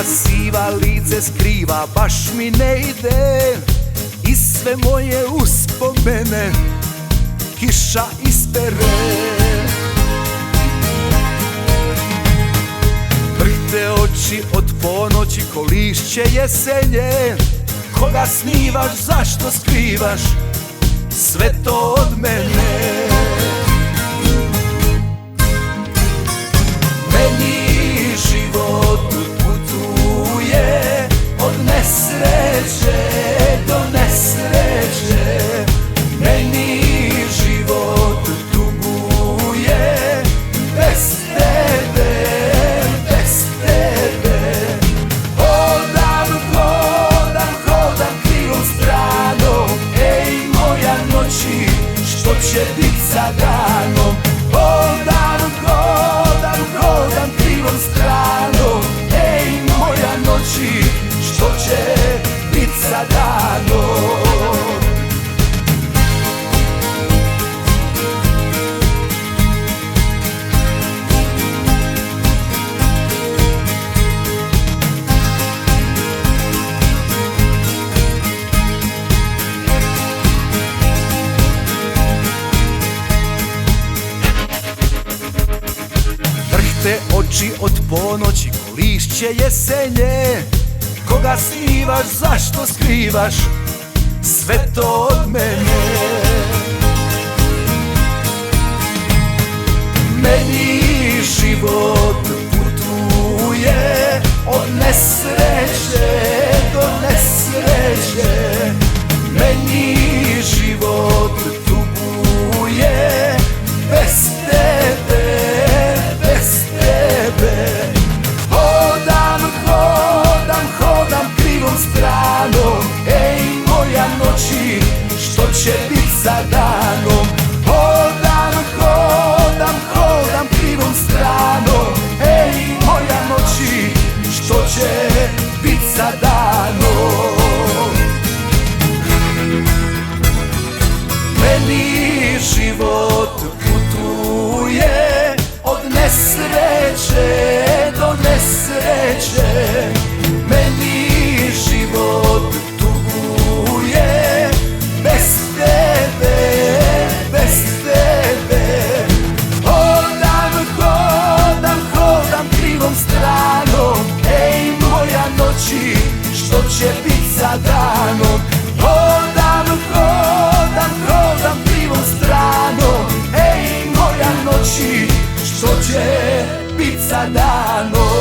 Koga siva lice skriva, baš mi ne ide. I sve moje uspomene kiša ispere. Vrte oči od ponoći ko lišće jesenje. Koga snivaš, zašto skrivaš sve to od mene? Meni život putuje od nesreće do nesreće. Meni život tuguje bez tebe, bez tebe. Hodam, hodam, hodam krivom stranom. Ej moja noći, što će bit sa danom? Hodam, hodam, hodam krivom stranom. Ej moja noći, što će bit sa danom? Vrte oči od ponoći ko lišće jesenje. Koga snivaš, zašto skrivaš sve to od mene? Meni život putuje od nesreće do nesreće. Meni život tuguje bez tebe, bez tebe. Hodam, hodam, hodam krivom stranom. Ej moja noći, što će bit sa danom? Hodam, hodam, hodam krivom stranom. Ej moja noći, što će bit sa danom? Meni život putuje od nesreće do nesreće. Meni život tuguje bez tebe, bez tebe. Hodam, hodam, hodam krivom stranom. Ej moja noći, što će bit sa danom? Hodam, hodam, hodam krivom stranom. Ej moja noći, što će bit sa danom?